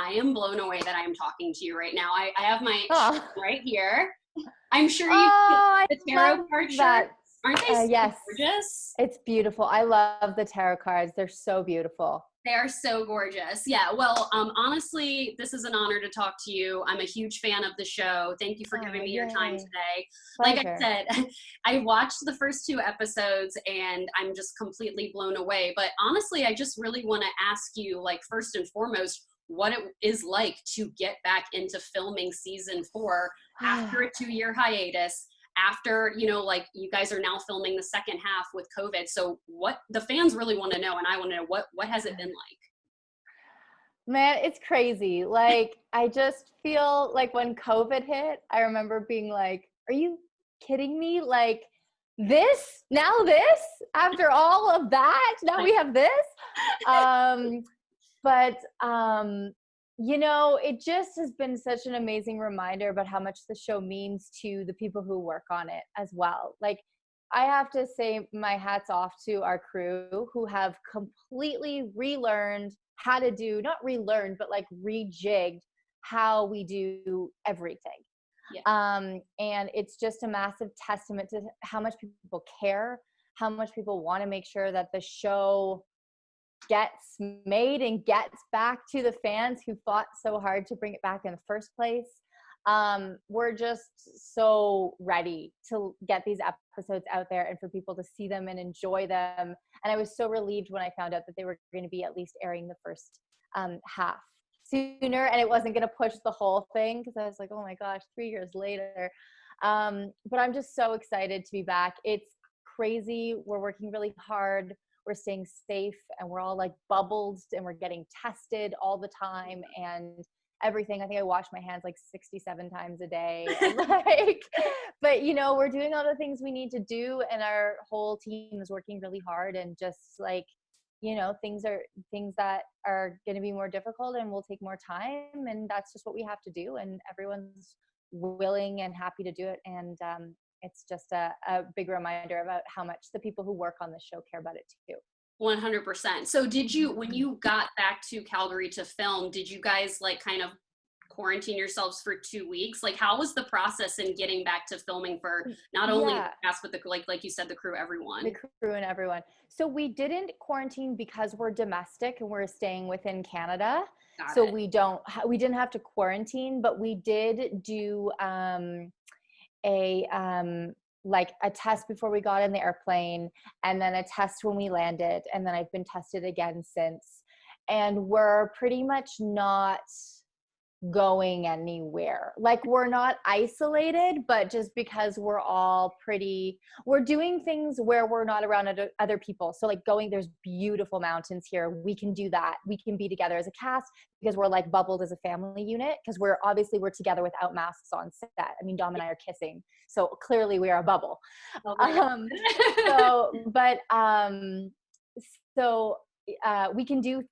I am blown away that I am talking to you right now. I have my Oh. right here. I'm sure you Oh, the I tarot love card that. shirts. Aren't they so Yes, gorgeous? it's beautiful. I love the tarot cards. They're so beautiful. They are so gorgeous. Yeah, well, honestly, this is an honor to talk to you. I'm a huge fan of the show. Thank you for giving me your time Yay. today. Pleasure. Like I said, I watched the first 2 episodes and I'm just completely blown away. But honestly, I just really want to ask you, like, first and foremost, what it is like to get back into filming season 4 after a 2-year hiatus, after, you know, like you guys are now filming the second half with COVID. So what the fans really want to know, and I want to know, what has it been like? Man, it's crazy. Like, I just feel like when COVID hit, I remember being like, are you kidding me? Like, this? Now this? After all of that? Now we have this? But you know, it just has been such an amazing reminder about how much the show means to the people who work on it as well. Like, I have to say my hat's off to our crew who have completely relearned how to do, not relearned, but like rejigged how we do everything. Yeah. And it's just a massive testament to how much people care, how much people want to make sure that the show gets made and gets back to the fans who fought so hard to bring it back in the first place. We're just so ready to get these episodes out there and for people to see them and enjoy them. And I was so relieved when I found out that they were going to be at least airing the first half sooner, and it wasn't going to push the whole thing, because I was like, oh my gosh, 3 years later. But I'm just so excited to be back. It's crazy. We're working really hard. We're staying safe, and we're all like bubbled, and we're getting tested all the time and everything. I think I wash my hands like 67 times a day. And like, but you know, we're doing all the things we need to do, and our whole team is working really hard, and just like, you know, things that are going to be more difficult and will take more time, and that's just what we have to do, and everyone's willing and happy to do it. And it's just a big reminder about how much the people who work on the show care about it too. 100%. So did you, when you got back to Calgary to film, did you guys like kind of quarantine yourselves for 2 weeks? Like, how was the process in getting back to filming for not only the cast, but the, like you said, the crew, everyone? The crew and everyone. So we didn't quarantine because we're domestic and we're staying within Canada. So we didn't have to quarantine, but we did do like a test before we got in the airplane, and then a test when we landed, and then I've been tested again since. And we're pretty much not going anywhere. Like, we're not isolated, but just because we're doing things where we're not around other people. So like there's beautiful mountains here. We can do that. We can be together as a cast because we're like bubbled as a family unit, because we're together without masks on set. I mean, Dom and I are kissing, so clearly we are a bubble. We can do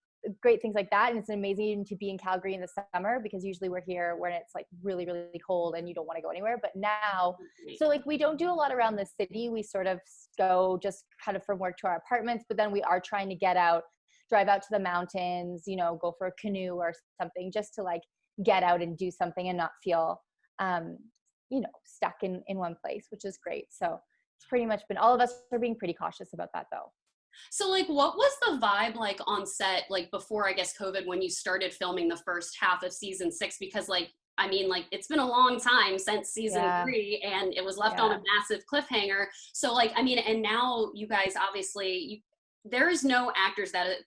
great things like that, and it's amazing to be in Calgary in the summer, because usually we're here when it's like really, really cold and you don't want to go anywhere. But now, so like we don't do a lot around the city. We sort of go just kind of from work to our apartments, but then we are trying to drive out to the mountains, you know, go for a canoe or something, just to like get out and do something and not feel you know, stuck in one place, which is great. So it's pretty much been, all of us are being pretty cautious about that though. So like, what was the vibe like on set, like before, I guess, COVID, when you started filming the first half of season 6? Because like, I mean, like, it's been a long time since season 3, and it was left on a massive cliffhanger. So like, I mean, and now you guys, obviously, there is no actors that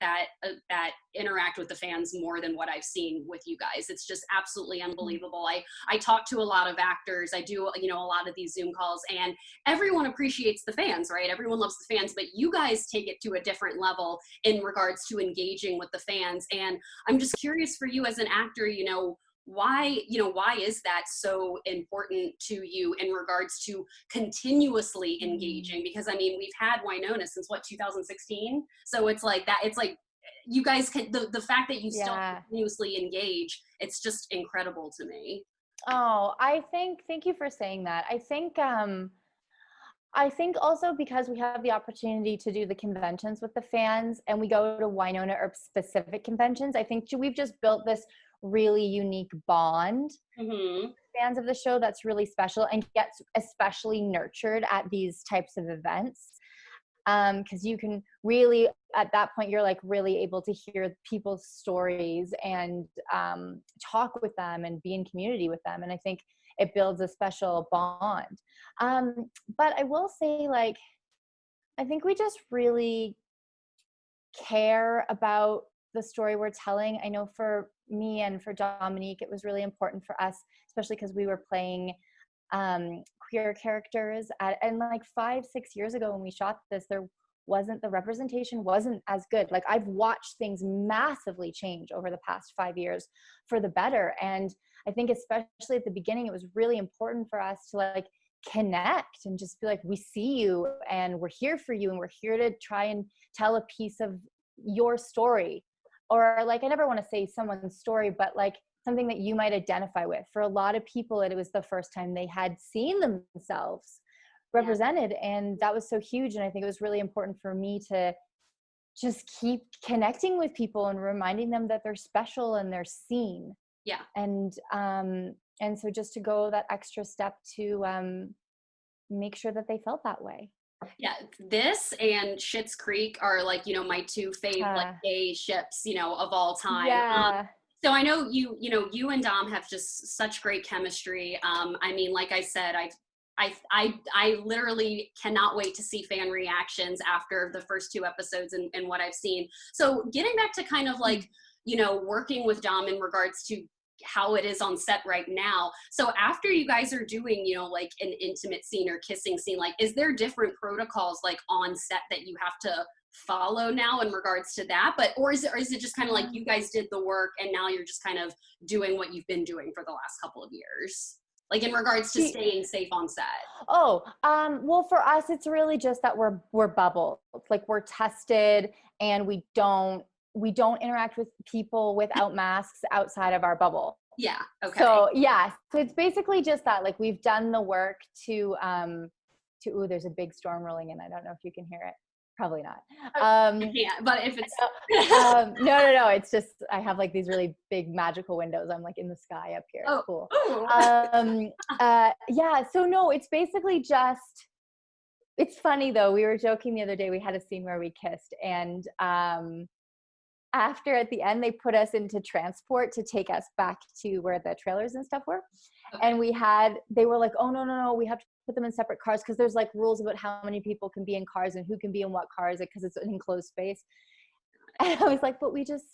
interact with the fans more than what I've seen with you guys. It's just absolutely unbelievable. I talk to a lot of actors. I do, you know, a lot of these Zoom calls, and everyone appreciates the fans, right? Everyone loves the fans, but you guys take it to a different level in regards to engaging with the fans. And I'm just curious for you as an actor, you know, why is that so important to you in regards to continuously engaging? Because I mean, we've had Wynhaught since what, 2016? So it's like that, it's like you guys can, the fact that you still continuously engage, it's just incredible to me. Oh, thank you for saying that. I think also because we have the opportunity to do the conventions with the fans, and we go to Wynnona Earp specific conventions, I think we've just built this really unique bond. Mm-hmm. Fans of the show that's really special and gets especially nurtured at these types of events. Because you can really, at that point, you're like really able to hear people's stories and talk with them and be in community with them. And I think it builds a special bond. But I will say, like, I think we just really care about the story we're telling. I know for me and for Dominique, it was really important for us, especially because we were playing queer characters and like 5-6 years ago when we shot this, the representation wasn't as good. Like, I've watched things massively change over the past 5 years for the better. And I think especially at the beginning, it was really important for us to like connect and just be like, we see you and we're here for you and we're here to try and tell a piece of your story. Or like, I never want to say someone's story, but like something that you might identify with. For a lot of people, it was the first time they had seen themselves represented. And that was so huge. And I think it was really important for me to just keep connecting with people and reminding them that they're special and they're seen. Yeah. And so just to go that extra step to make sure that they felt that way. Yeah, this and Schitt's Creek are like, you know, my two favorite like gay ships, you know, of all time. Yeah. So I know you and Dom have just such great chemistry. I mean, like I said, I literally cannot wait to see fan reactions after the first 2 episodes and what I've seen. So getting back to kind of like, you know, working with Dom in regards to how it is on set right now. So after you guys are doing, you know, like an intimate scene or kissing scene, like, is there different protocols like on set that you have to follow now in regards to that? But, or is it just kind of like you guys did the work and now you're just kind of doing what you've been doing for the last couple of years? Like in regards to staying safe on set? Well, for us, it's really just that we're bubbled. Like, we're tested and we don't interact with people without masks outside of our bubble. Yeah. Okay. So yeah, so it's basically just that, like, we've done the work to ooh, there's a big storm rolling in. I don't know if you can hear it. Probably not. Yeah, but if it's no, it's just I have like these really big magical windows. I'm like in the sky up here. It's cool. Yeah, so no, it's basically just, it's funny though. We were joking the other day, we had a scene where we kissed, and after at the end they put us into transport to take us back to where the trailers and stuff were. Okay. And they were like, oh no, we have to put them in separate cars because there's like rules about how many people can be in cars and who can be in what cars because it's an enclosed space. And I was like, but we just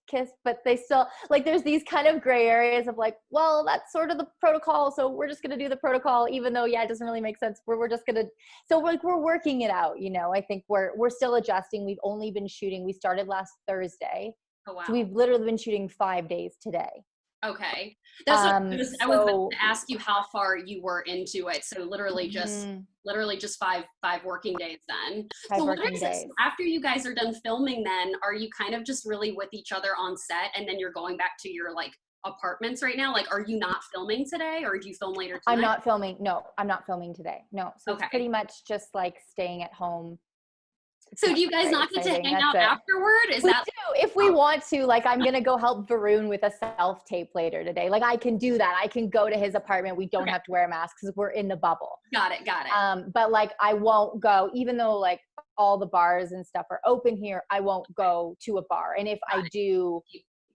kissed. But they still, like, there's these kind of gray areas of like, well, that's sort of the protocol, so we're just gonna do the protocol, even though it doesn't really make sense. We're just gonna, so we're working it out, you know. I think we're still adjusting. We've only been shooting, we started last Thursday. Oh, wow. So we've literally been shooting 5 days today. Okay. That's what I was about to ask you how far you were into it. So literally just five working days then. So what is this? After you guys are done filming then, are you kind of just really with each other on set and then you're going back to your like apartments right now? Like, are you not filming today or do you film later tonight? I'm not filming. No, I'm not filming today. No. So it's pretty much just like staying at home. So do you guys not get to hang out afterward? We do if we want to. Like, I'm going to go help Varun with a self-tape later today. Like, I can do that. I can go to his apartment. We don't have to wear a mask because we're in the bubble. Got it. But like, I won't go, even though like all the bars and stuff are open here, I won't go to a bar. And if I do,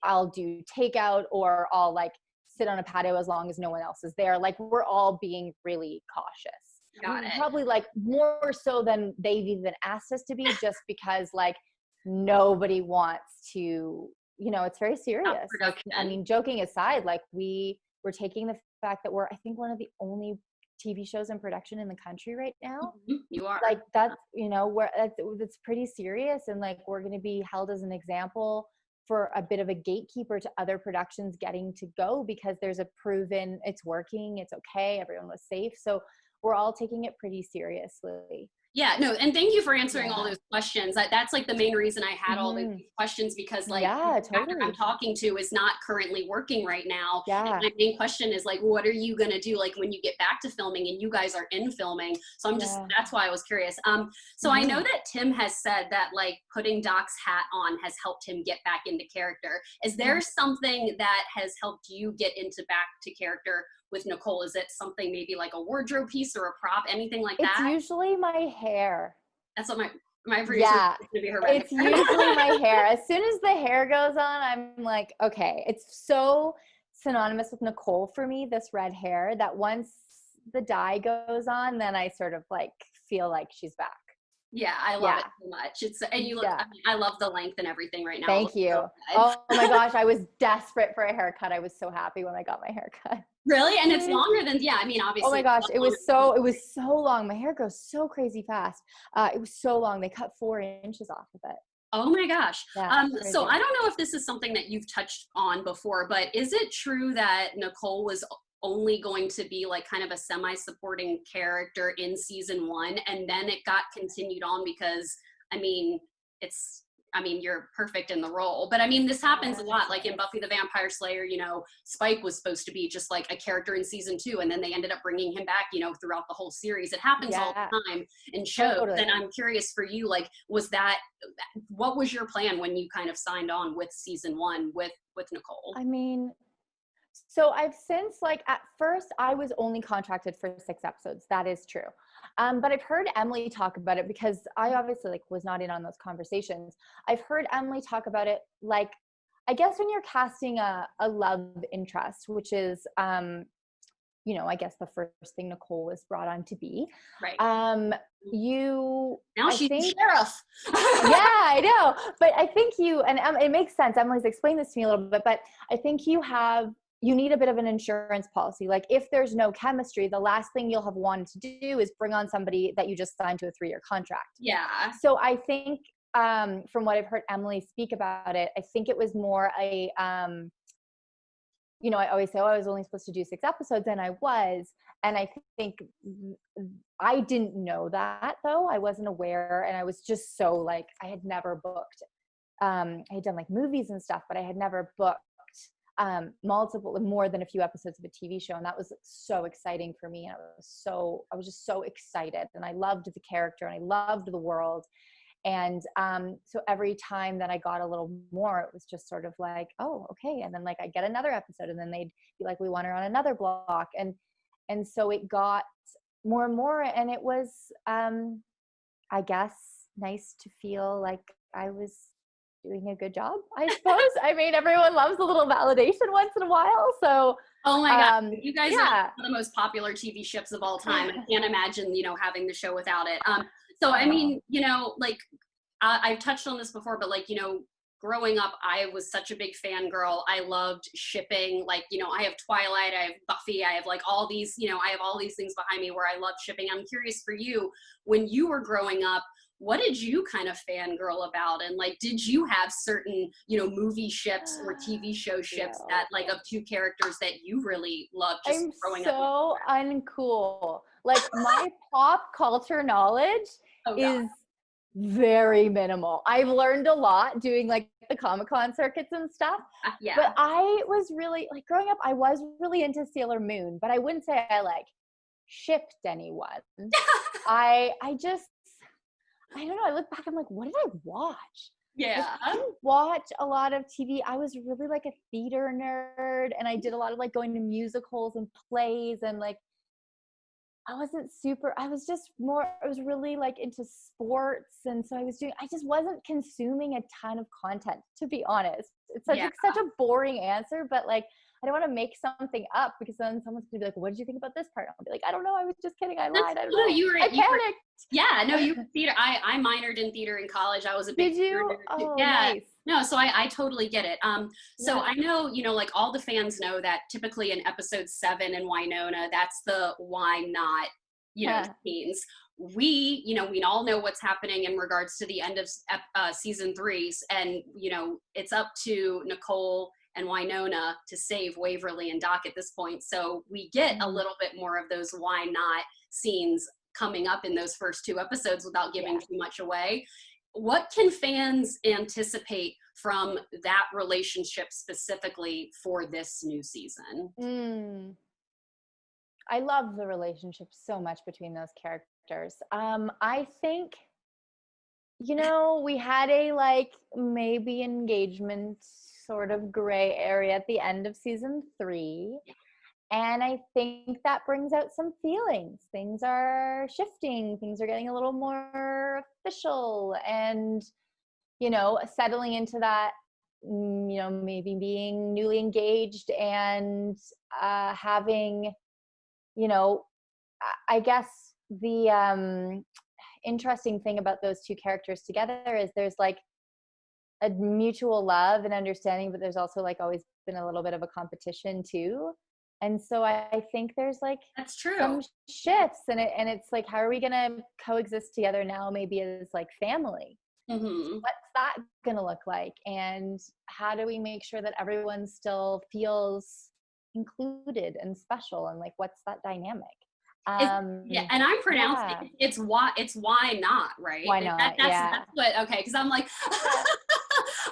I'll do takeout or I'll like sit on a patio as long as no one else is there. Like, we're all being really cautious. Got it. Probably like more so than they've even asked us to be, just because like nobody wants to, you know, it's very serious. Like, I mean, joking aside, like we're taking the fact that we're, I think, one of the only TV shows in production in the country right now. Mm-hmm. You are. Like, that's, you know, that's pretty serious. And like, we're going to be held as an example for a bit of a gatekeeper to other productions getting to go, because there's a proven it's working, it's okay, everyone was safe. So we're all taking it pretty seriously. Yeah, no, and thank you for answering all those questions. That's like the main reason I had all those questions, because like the actor I'm talking to is not currently working right now. And my main question is like, what are you gonna do like when you get back to filming and you guys are in filming? So I'm just, that's why I was curious. So I know that Tim has said that like putting Doc's hat on has helped him get back into character. Is there something that has helped you get into back to character with Nicole? Is it something maybe like a wardrobe piece or a prop, anything like that? It's usually my hair. That's what my producer is gonna be her. It's usually my hair. As soon as the hair goes on, I'm like, okay. It's so synonymous with Nicole for me, this red hair, that once the dye goes on, then I sort of like feel like she's back. Yeah, I love it so much. It's, and you look, I mean, I love the length and everything right now. Thank you. So oh my gosh, I was desperate for a haircut. I was so happy when I got my haircut. Really? And it's longer than, I mean, obviously. Oh my gosh, it was so long. My hair grows so crazy fast. It was so long. They cut 4 inches off of it. Oh my gosh. So I don't know if this is something that you've touched on before, but is it true that Nicole was only going to be like kind of a semi-supporting character in season 1, and then it got continued on because, I mean, you're perfect in the role, but I mean, this happens a lot. Like in Buffy the Vampire Slayer, you know, Spike was supposed to be just like a character in season 2, and then they ended up bringing him back, you know, throughout the whole series. It happens all the time in shows. And I'm curious for you, like, what was your plan when you kind of signed on with season 1 with Nicole? I mean, so I've since, like, at first I was only contracted for 6 episodes. That is true. But I've heard Emily talk about it, because I obviously like was not in on those conversations. I've heard Emily talk about it, like, I guess when you're casting a love interest, which is, you know, I guess the first thing Nicole was brought on to be. Right. Now she's sheriff. I know. But I think it makes sense. Emily's explained this to me a little bit, but I think you need a bit of an insurance policy. Like if there's no chemistry, the last thing you'll have wanted to do is bring on somebody that you just signed to a 3-year contract. Yeah. So I think, from what I've heard Emily speak about it, I think it was more a, you know, I always say, oh, I was only supposed to do 6 episodes, and I was. And I think I didn't know that, though. I wasn't aware. And I was just so like, I had never booked. I had done like movies and stuff, but I had never booked more than a few episodes of a TV show. And that was so exciting for me. And I was just so excited, and I loved the character and I loved the world. And so every time that I got a little more, it was just sort of like, oh, okay. And then like I get another episode, and then they'd be like, we want her on another block. And so it got more and more. And it was, I guess, nice to feel like I was doing a good job, I suppose. I mean, everyone loves a little validation once in a while. So, oh my God, you guys are one of the most popular TV ships of all time. I can't imagine, you know, having the show without it. So, I mean, you know, like I've touched on this before, but like, you know, growing up, I was such a big fangirl. I loved shipping. Like, you know, I have Twilight, I have Buffy, I have like all these, you know, I have all these things behind me where I love shipping. I'm curious for you, when you were growing up, what did you kind of fangirl about? And like, did you have certain, you know, movie ships or TV show ships that like of 2 characters that you really loved just growing up? I'm so uncool. Like my pop culture knowledge is very minimal. I've learned a lot doing like the Comic-Con circuits and stuff. But I was really, like growing up, I was really into Sailor Moon, but I wouldn't say I like shipped anyone. I don't know. I look back, I'm like, what did I watch? Yeah. I didn't watch a lot of TV. I was really like a theater nerd, and I did a lot of like going to musicals and plays, and like I was really like into sports. And so I just wasn't consuming a ton of content, to be honest. It's such a boring answer, but like, I don't want to make something up, because then someone's going to be like, what did you think about this part? I'll be like, I don't know. I was just kidding. I lied. I don't know. I panicked. Yeah, no, you were theater. I minored in theater in college. I was a big theater nerd. Oh, yeah. Nice. No, so I totally get it. So I know, you know, like all the fans know that typically in episode 7 in Wynhonna, that's the why not, you know, scenes. We, you know, we all know what's happening in regards to the end of season 3, and, you know, it's up to Nicole and Wynhonna to save Waverly and Doc at this point. So we get a little bit more of those why not scenes coming up in those first 2 episodes without giving too much away. What can fans anticipate from that relationship specifically for this new season? I love the relationship so much between those characters. I think, we had a like maybe engagement sort of gray area at the end of season 3. And I think that brings out some feelings. Things are shifting. Things are getting a little more official and, settling into that, maybe being newly engaged and having, I guess the interesting thing about those 2 characters together is there's like a mutual love and understanding, but there's also like always been a little bit of a competition too. And so I think there's like That's true. Some shifts and it's like, how are we going to coexist together now, maybe as like family? What's that going to look like? And how do we make sure that everyone still feels included and special? And like, what's that dynamic? And I'm pronouncing it's why not, right? WhyNot? That's what, okay, because I'm like,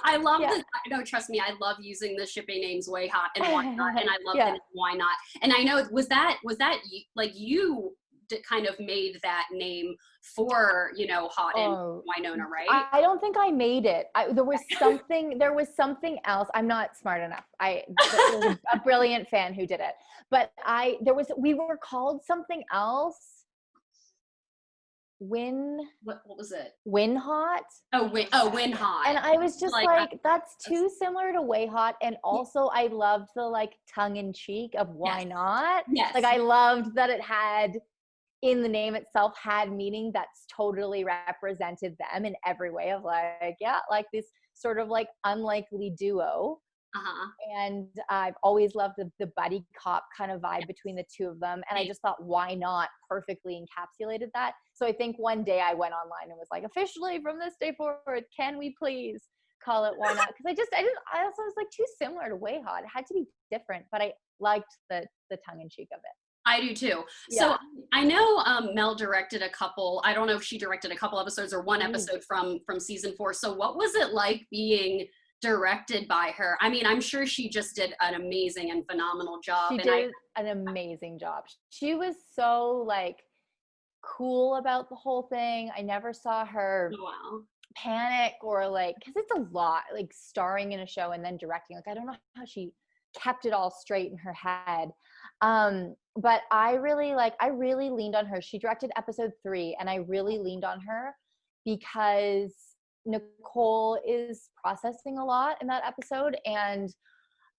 I love this. No, trust me, I love using the shipping names WayHaught and WhyNot, and I love the name WhyNot. And I know was that like you kind of made that name for Haught and Wynhaught, right? I don't think I made it. There was something else. I'm not smart enough. There was a brilliant fan who did it, but we were called something else. What was it? Wynhaught. Wynhaught. And I was just like that's too similar to WayHaught. And also I loved the like tongue in cheek of WhyNot. Yes. Like I loved that it had in the name itself had meaning that's totally represented them in every way of like, like this sort of like unlikely duo. And I've always loved the buddy cop kind of vibe between the 2 of them. And I just thought WhyNot perfectly encapsulated that. So I think one day I went online and was like, officially from this day forward, can we please call it WhyNot? Because I also was like too similar to WayHaught. It had to be different, but I liked the tongue in cheek of it. I do too. So I know Mel directed a couple, I don't know if she directed a couple episodes or one episode from season 4. So what was it like being directed by her? I mean, I'm sure she just did an amazing and phenomenal job. She did an amazing job. She was so like cool about the whole thing. I never saw her panic or like, because it's a lot, like starring in a show and then directing. Like I don't know how she kept it all straight in her head. But I really leaned on her. She directed episode 3 and I really leaned on her because Nicole is processing a lot in that episode. And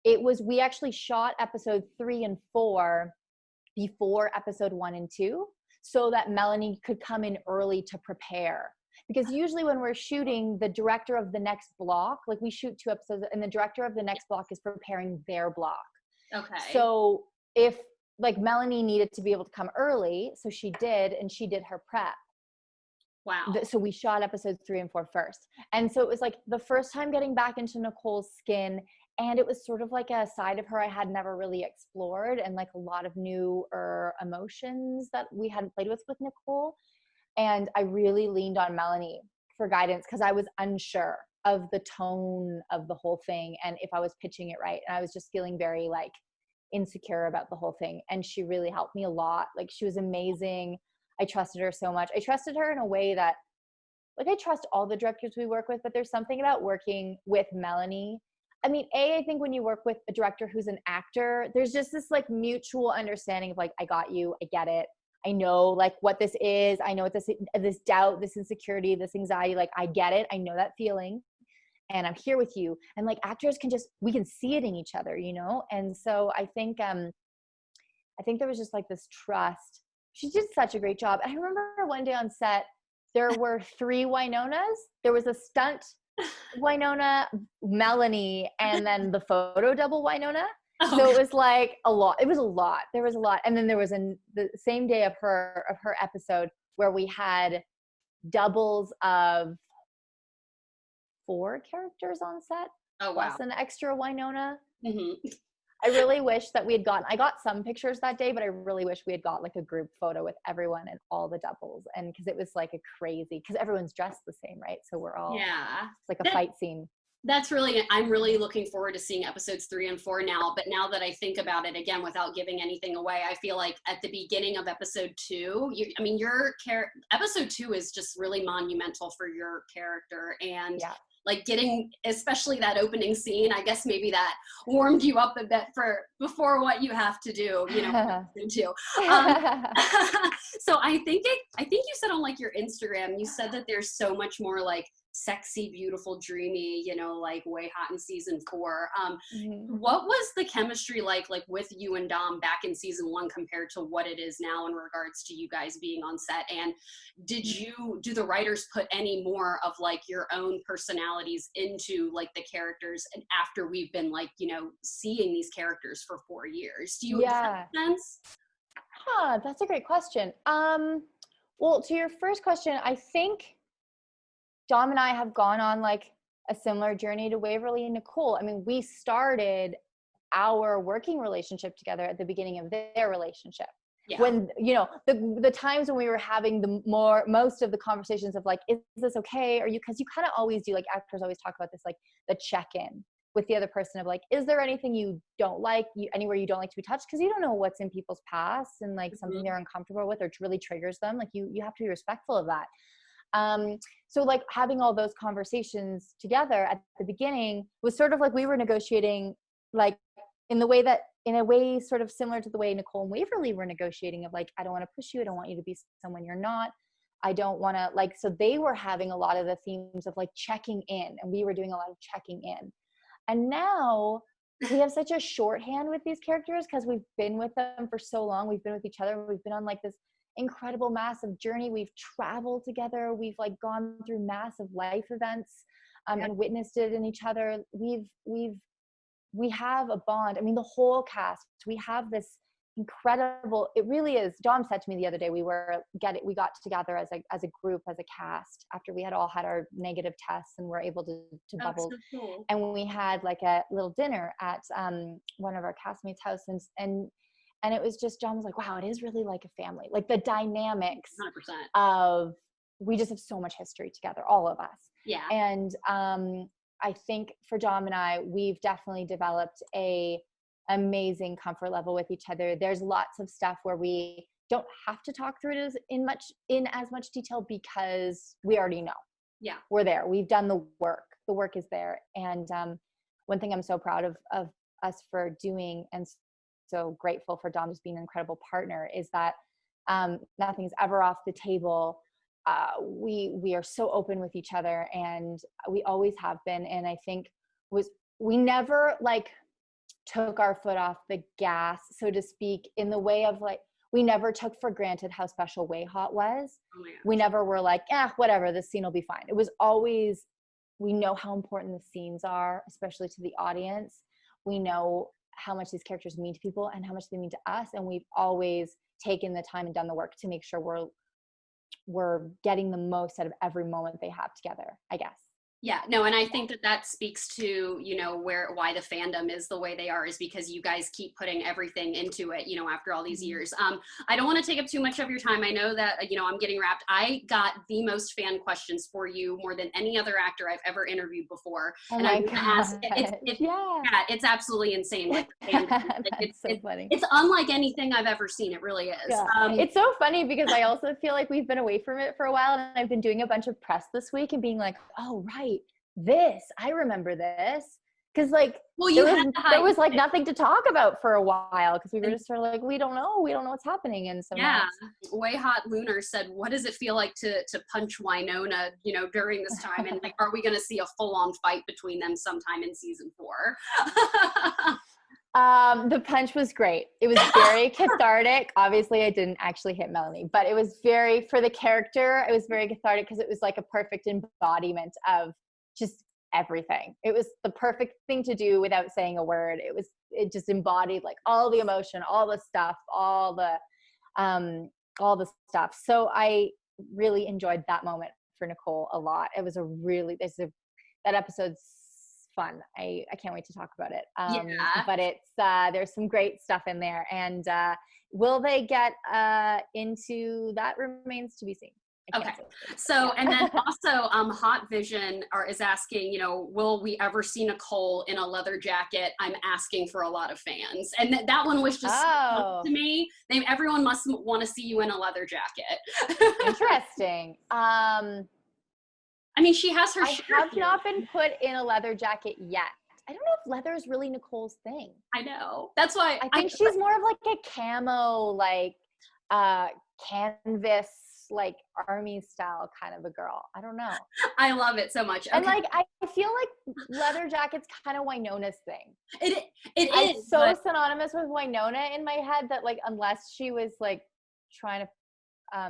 we actually shot episode 3 and 4 before episode 1 and 2 so that Melanie could come in early to prepare. Because usually when we're shooting, the director of the next block, like we shoot 2 episodes and the director of the next block is preparing their block. Okay. So if like Melanie needed to be able to come early, so she did, and she did her prep. Wow. So we shot episodes 3 and 4 first. And so it was like the first time getting back into Nicole's skin. And it was sort of like a side of her I had never really explored and like a lot of newer emotions that we hadn't played with Nicole. And I really leaned on Melanie for guidance because I was unsure of the tone of the whole thing and if I was pitching it right. And I was just feeling very like insecure about the whole thing. And she really helped me a lot. Like she was amazing. I trusted her so much. I trusted her in a way that like I trust all the directors we work with, but there's something about working with Melanie. I mean, I think when you work with a director who's an actor, there's just this like mutual understanding of like, I got you, I get it. I know like what this is. I know what this doubt, this insecurity, this anxiety, like I get it. I know that feeling and I'm here with you. And like actors we can see it in each other, And so I think there was just like this trust. She did such a great job. I remember one day on set, there were 3 Wynonnas. There was a stunt Wynonna, Melanie, and then the photo double Wynonna. Oh, so it was like a lot. It was a lot. There was a lot. And then there was the same day of her episode where we had doubles of 4 characters on set. Oh, wow. Plus an extra Wynonna. Mm-hmm. I really wish that I got some pictures that day, but I really wish we had got like a group photo with everyone and all the doubles. And cause it was like cause everyone's dressed the same, right? So we're all, it's like a fight scene. I'm really looking forward to seeing episodes 3 and 4 now. But now that I think about it again, without giving anything away, I feel like at the beginning of episode 2, episode 2 is just really monumental for your character. And like getting, especially that opening scene, I guess maybe that warmed you up a bit for before what you have to do, too. So I think you said on like your Instagram, you said that there's so much more like sexy, beautiful, dreamy, like WayHaught in season 4. What was the chemistry like with you and Dom back in season 1 compared to what it is now in regards to you guys being on set? And do the writers put any more of like your own personalities into like the characters, and after we've been like, seeing these characters for 4 years? Does that make sense? That's a great question. Well, to your first question, I think Dom and I have gone on like a similar journey to Waverly and Nicole. I mean, we started our working relationship together at the beginning of their relationship. Yeah. When, the times when we were having most of the conversations of like, is this okay? Because you kind of always do, like actors always talk about this, like the check-in with the other person of like, is there anything you don't like, anywhere you don't like to be touched? Because you don't know what's in people's past and like something they're uncomfortable with or really triggers them. Like you have to be respectful of that. So like having all those conversations together at the beginning was sort of like we were negotiating like in a way sort of similar to the way Nicole and Waverly were negotiating of like, I don't want to push you. I don't want you to be someone you're not. I don't want to like, so they were having a lot of the themes of like checking in, and we were doing a lot of checking in. And now we have such a shorthand with these characters because we've been with them for so long. We've been with each other. We've been on like this incredible massive journey. We've traveled together. We've like gone through massive life events and witnessed it in each other. We have a bond. I mean, the whole cast, we have this incredible, it really is. Dom said to me the other day, we got together as a group, as a cast after we had all had our negative tests and were able to bubble. So cool. And we had like a little dinner at one of our castmates' house, and it was just, John was like, wow, it is really like a family. Like the dynamics 100%. of, we just have so much history together, all of us. Yeah. And I think for Dom and I, we've definitely developed a amazing comfort level with each other. There's lots of stuff where we don't have to talk through it in as much detail because we already know. Yeah. We're there. We've done the work. The work is there. And one thing I'm so proud of us for doing, and so grateful for Dom just being an incredible partner, is that nothing's ever off the table. We are so open with each other, and we always have been. And I think we never like took our foot off the gas, so to speak, in the way of like, we never took for granted how special WayHaught was. Oh my gosh. We never were like, whatever, this scene will be fine. It was always, we know how important the scenes are, especially to the audience. We know how much these characters mean to people and how much they mean to us. And we've always taken the time and done the work to make sure we're getting the most out of every moment they have together, I guess. Yeah, no, and I think that speaks to, why the fandom is the way they are, is because you guys keep putting everything into it, after all these years. I don't want to take up too much of your time. I know that, I'm getting wrapped. I got the most fan questions for you, more than any other actor I've ever interviewed before. Oh and my God. It's absolutely insane. Like, it's so funny. It's unlike anything I've ever seen. It really is. Yeah. It's so funny because I also feel like we've been away from it for a while, and I've been doing a bunch of press this week and being like, oh, right. I remember this. Because like, there was like nothing to talk about for a while because we were just sort of like, we don't know what's happening. And so WayHaught Lunar said, what does it feel like to punch Wynnona, during this time? And like, are we going to see a full-on fight between them sometime in season 4? The punch was great. It was very cathartic. Obviously I didn't actually hit Melanie, but it was for the character, it was very cathartic because it was like a perfect embodiment of just everything. It was the perfect thing to do without saying a word. It just embodied like all the emotion, all the stuff, all the stuff. So I really enjoyed that moment for Nicole a lot. It was that episode's fun. I can't wait to talk about it. Yeah. But it's there's some great stuff in there, and will they get into that remains to be seen. Okay. So, and then also, Hot Vision is asking, will we ever see Nicole in a leather jacket? I'm asking for a lot of fans. And that one was just to me. Everyone must want to see you in a leather jacket. Interesting. I mean, she has her. I have not been put in a leather jacket yet. I don't know if leather is really Nicole's thing. I know. That's why I think she's more of like a camo, like canvas, like army style kind of a girl. I don't know. I love it so much. Okay. And like I feel like leather jacket's kind of Wynonna's thing. It is so but synonymous with Wynonna in my head that like unless she was like trying to I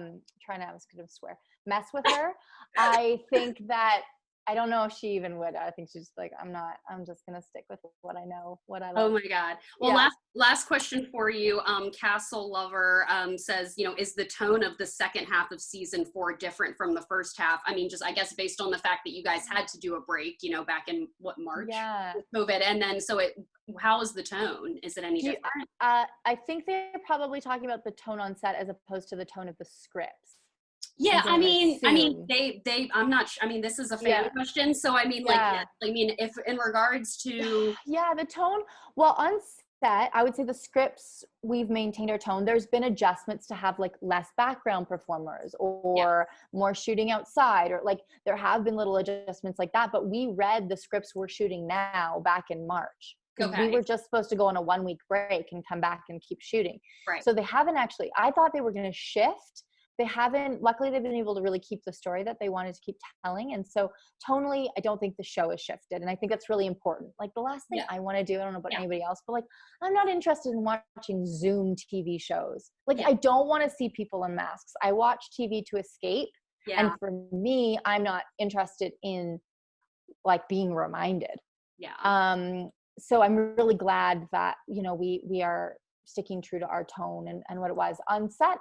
was gonna swear, mess with her, I think that I don't know if she even would. I think she's just like, I'm just going to stick with what I know, what I love. Oh my God. Well, last question for you. Castle Lover says, is the tone of the second half of season 4 different from the first half? I mean, just, I guess, based on the fact that you guys had to do a break, back in March with COVID. And then, how is the tone? Is it any different? I think they're probably talking about the tone on set as opposed to the tone of the scripts. Yeah, I mean, I'm not sure. I mean, this is a family question. So, I mean, if in regards to. Yeah, the tone, well, on set, I would say the scripts, we've maintained our tone. There's been adjustments to have like less background performers or more shooting outside, or like there have been little adjustments like that. But we read the scripts we're shooting now back in March. We were just supposed to go on a 1-week break and come back and keep shooting. Right. So they haven't actually, I thought they were going to shift. They haven't, luckily they've been able to really keep the story that they wanted to keep telling. And so tonally, I don't think the show has shifted. And I think that's really important. Like the last thing I want to do, I don't know about anybody else, but like, I'm not interested in watching Zoom TV shows. Like I don't want to see people in masks. I watch TV to escape. Yeah. And for me, I'm not interested in like being reminded. Yeah. So I'm really glad that, we are sticking true to our tone and what it was on set.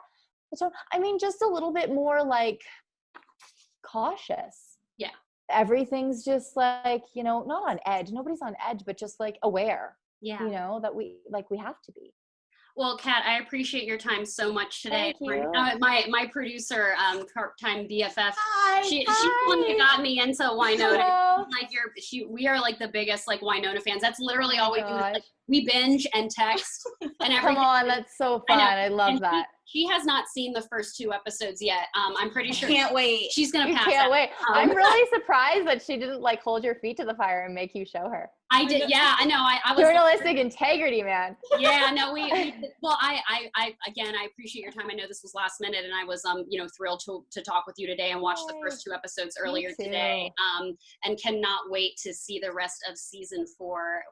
So, I mean, just a little bit more like cautious. Yeah. Everything's just like, not on edge. Nobody's on edge, but just like aware. Yeah. That we have to be. Well, Kat, I appreciate your time so much today. Thank you. My producer, part-time BFF, she's the one that got me into Wynnona. Like we are like the biggest like Wynonna fans. That's literally all we do. Like, we binge and text and everything. Come on, that's so fun. I love that. She has not seen the first 2 episodes yet. I'm pretty sure. Can't wait. She's gonna pass. Can't wait. I'm really surprised that she didn't like hold your feet to the fire and make you show her. I did. Yeah, I know. I was journalistic integrity, man. Yeah, no, well, I again, I appreciate your time. I know this was last minute, and I was thrilled to talk with you today and watch the first 2 episodes earlier today. And cannot wait to see the rest of season 4.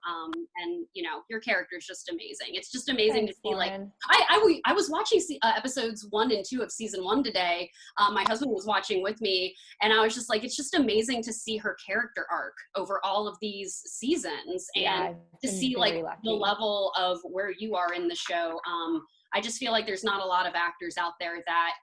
And your character is just amazing. It's just amazing to see. Lauren. Like I was watching episodes 1 and 2 of season 1 today. My husband was watching with me, and I was just like, it's just amazing to see her character arc over all of these seasons, and to see like the level of where you are in the show. I just feel like there's not a lot of actors out there that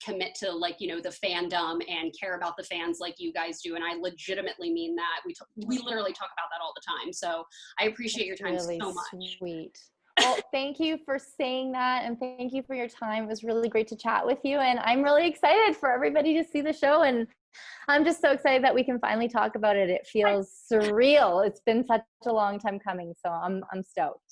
commit to like the fandom and care about the fans like you guys do, and I legitimately mean that. We literally talk about that all the time, so I appreciate your time really so much. Sweet. Well, thank you for saying that, and thank you for your time. It was really great to chat with you, and I'm really excited for everybody to see the show, and I'm just so excited that we can finally talk about it. It feels surreal. It's been such a long time coming, so I'm stoked.